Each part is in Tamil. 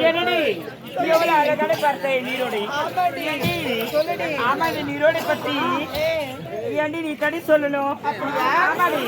என்னடி எவ்வளவு அழகான பார்த்தே நீரோடி. ஆமா, இந்த நீரோடை பத்தி ஏண்டி நீ தடி சொல்லணும்? ஆமாடி.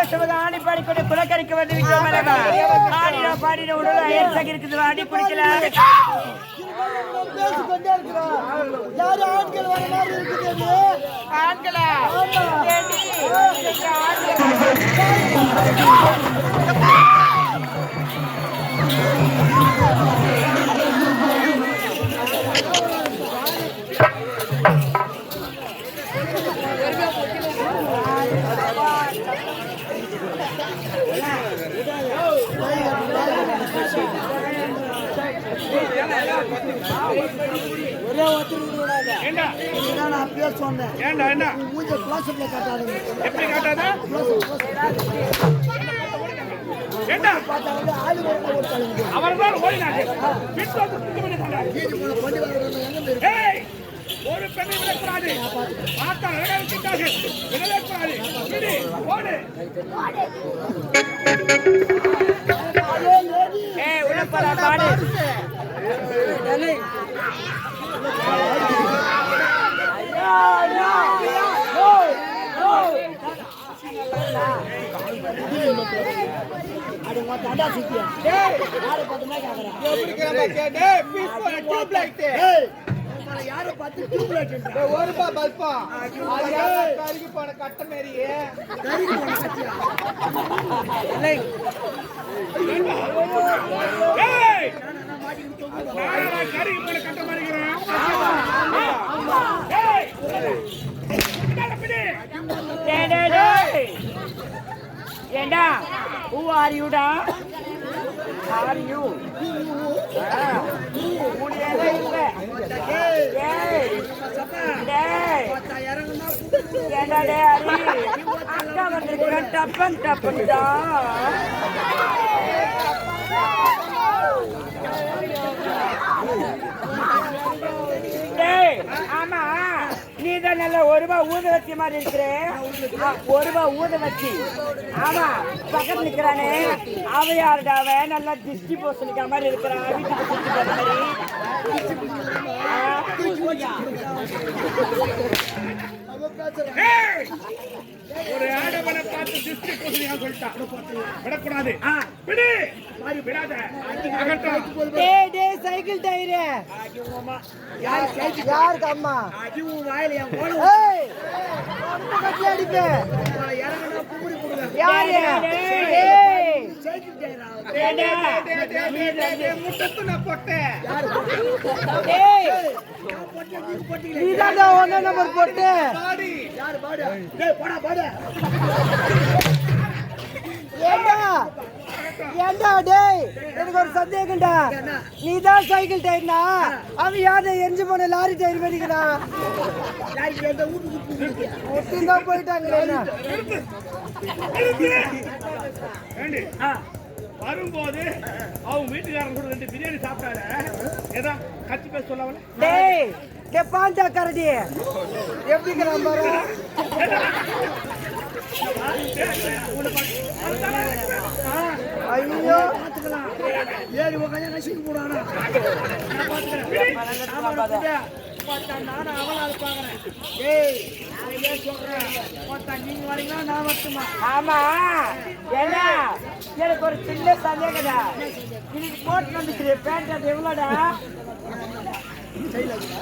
ஆடி பாடிக்கொண்டு குலக்கறிக்க வந்து விட்டோம் ஆடின பாடின உடல் அயற்சக இருக்குது ஆடி பிடிக்கல பேசிக்கொண்டே இருக்கிறோம். யாரு ஆண்கள் வர மாதிரி இருக்குது? ஆண்களா? ஒரே ஒருத்தர் நான் அப்பயே சொன்னேன். மூஞ்ச பிளாஸ்டிக்ல காட்டாது. எப்படி காட்டாத? பார்த்தா வந்து ஆளு ஓடுறாங்க. அவர்தான் ஓடினாங்க. பிட் வந்து குத்து பண்ணி சொன்னாங்க. பண்ணி வரணும். ஏய் ஒரு பெண்ணை விளக்குறாது. பார்த்தா அழகாக விளக்குறாது. இடி ஓடு. ஏய் உனப்படா பாடு. யாரு பார்த்து டியூப்லைட் ஒரு ரூபாய் பல்பா கருகி போன கட்ட மாரியே கருகி போன கட்டியா ஏய் நான் கருகி போன கட்ட மாரிங்கறேன். ஏய் ஏண்டா who are you டா? are you முடியவே இல்ல. ஏண்டா டே ஹரி அக்கா வந்திருக்கிறேன் டப்பன் டப்பன் டா. ஆமா நீதான் நல்ல ஒரு ரூபாய் ஊத வச்சு மாதிரி இருக்கிற. ஒரு ரூபாய் ஊத வச்சு ஆமா பக்கத்துல நிக்கிறானே அவையாருடாவ நல்லா திருஷ்டி போசனிக்கிற மாதிரி இருக்கிறான். வீட்டுக்கு திருஷ்டி போற ஒரு ஆடவனை பார்த்து திருஷ்டி பூசணியா சொல்லிட்டான். விடக்கூடாது. விடு மாதிரி விடாத. டேய் டேய் சைக்கிள் டயர் யாருக்கு அம்மா அதுவும் வாயில என் கோல ஏய் அம்மா கட்டி அடிப்பே இறங்கனா கும்புடி போடுவேன். யாரு டேய் சைக்கிள் டயரா? முட்டத்து நான் போட்டேன். டேய் நான் போட்டு நீ போட்டீங்க. நீதான் ஒண்ணா நம்பர் போட்டு பாடி யார் பாடு? டேய் போடா பாடு. ஏண்டா ஏண்டா டேய் எனக்கு ஒரு சந்தேகம்டா. நீதான் சைக்கிள் டயர்னா அவன் யாரு எரிஞ்சு போன லாரி டயர் பண்ணிக்கிறான். யாருக்கு எந்த வீட்டுக்கு ஒட்டிதான் போயிட்டாங்க. வரும்போது அவங்க வீட்டுக்காரன் கூட 2 பிரியாணி சாப்பிட்டாரு. ஏதா கட்சி பேச சொல்லவல. டேய் பாண்டா கரடி எப்படிங்கிறான் பாரு. ஐயோ ஏறி உட்காந்து நசுக்கி போடானா. நானும் அவளால பாக்குறேன். ஏய் நான் ஏன் சொல்றேன் நீங்க வரீங்களா நான் வரட்டுமா? ஆமா என்ன எனக்கு ஒரு சின்ன சந்தேகம்டா. இன்னைக்கு போட்டு வந்துச்சு பேண்ட் அது எவ்வளோடா?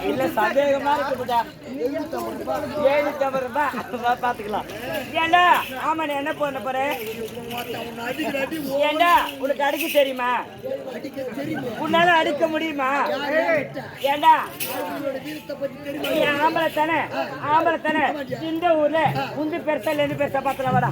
இல்ல சந்தேகமா இருக்குடா. 750 ரூபாய் பாத்துக்கலாம். ஏண்டா ஆமா நீ என்ன பண்ண போற? ஏண்டா உனக்கு அடிக்க தெரியுமா? உன்னால அடிக்க முடியுமா? ஏண்டா நீ ஆம்பளை தானே ஆம்பளை தானே. இந்த ஊர்ல உந்து பெருசா இல்ல எது பெருசா பாத்துல வாடா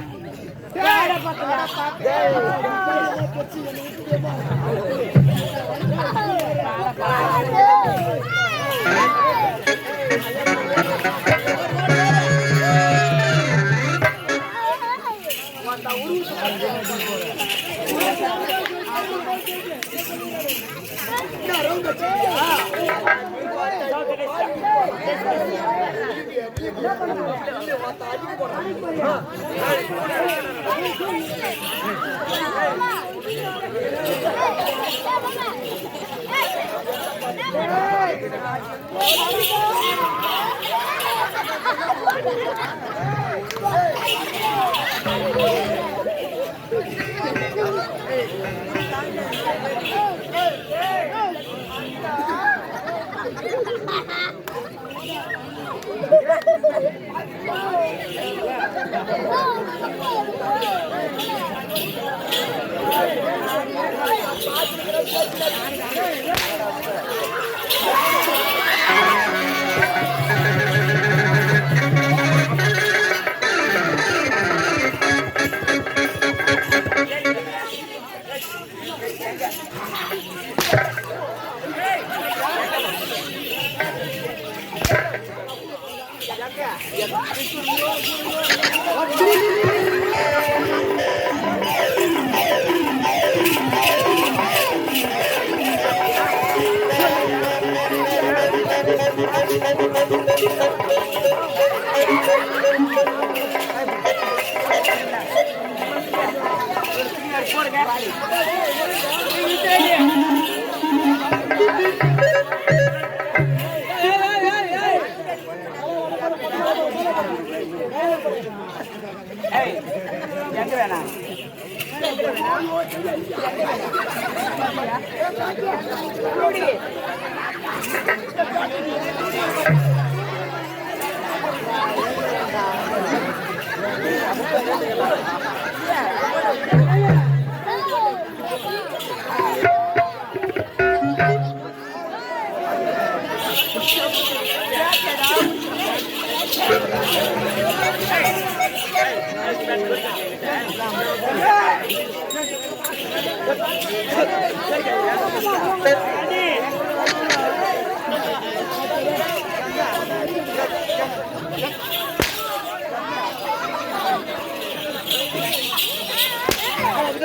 எங்க வேணா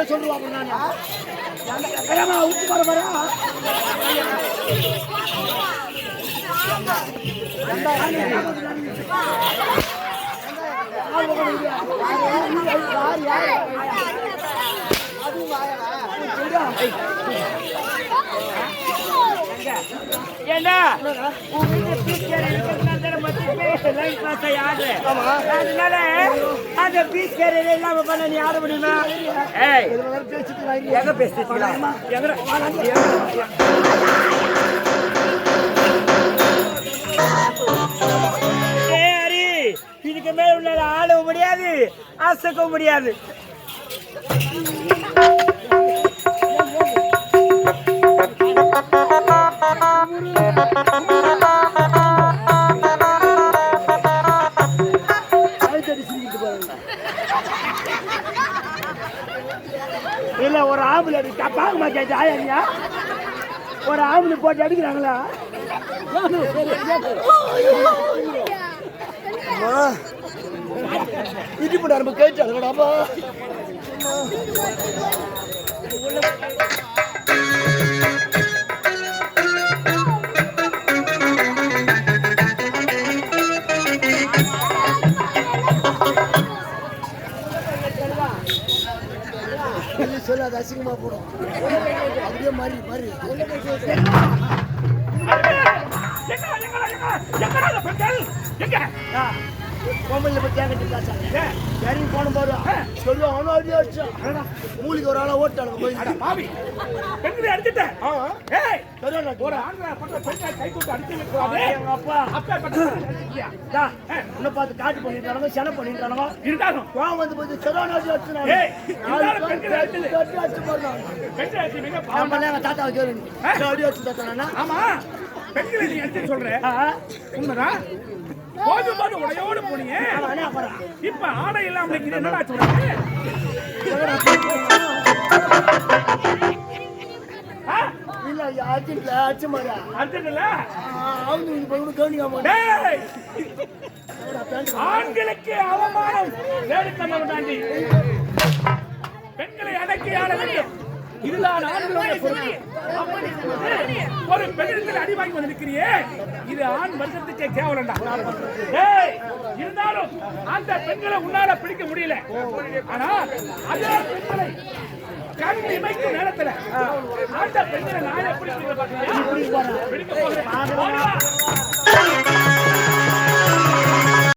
சொல்லுவாங்க நான் ஊட்டி வர வரா ஏண்டா அதனால அந்த பீஸ் கேரியர் இல்லாம பண்ண நீ ஆட முடியுமா? எங்க பேசிட்டீங்களா? இதுக்கு மேல உள்ள ஆடவும் முடியாது, அசக்கவும் முடியாது. இல்ல ஒரு ஆம்பளை பாக்கமா கேட்டா ஒரு ஆம்பளை போட்டு அடிக்கிறாங்களா? இடி போட நம்ம கேட்டாங்கடாப்பா. சொல்லாத அசிங்கமா போடும். அப்படியே மாறி மாறி பொம்பளை பத்தி சரி போன போது சொல்லுவோம் அவனும் அப்படியே அடிச்சான். மூலிக்கு ஒரு ஆளா ஓட்டானுங்க போய் பெண்களை அடிச்சுட்டேன். உன்னை பார்த்து காட்டு பண்ணிட்டானுங்க, சென பண்ணிட்டானுங்க. இருந்தாலும் கோவம் வந்து போய் செலவாடி அடிச்சுனாங்க. தாத்தா கேள்வி அடிச்சு தாத்தானா? ஆமா பெண்களை நீ அடிச்சு சொல்ற உண்மைதான். போது உடையோடு போனீங்க, இப்ப ஆடை இல்லாம என்னடா சொல்றீங்க? இல்ல அர்ஜென்ட்ல அடிச்ச மாதிரி அர்ஜென்ட்ல அவங்க கவனிக்காம ஆண்களுக்கு அவமானம் வேடிக்கை தாண்டி பெண்களை அடக்கி ஆட வேண்டும். இதுதான் ஆண்களுடைய பொறுப்பு. ஒரு பெண்ணிடத்தில் அடி வாங்கி வந்திருக்கிறியே, இது ஆண் வர்க்கத்துக்கே கேவலம்டா. இருந்தாலும் அந்த பெண்களை உன்னால பிடிக்க முடியல. ஆனா அதே பெண்களை கண் இமைக்கும் நேரத்துல அந்த பெண்களை நான் எப்படி பிடிக்க போறேன்?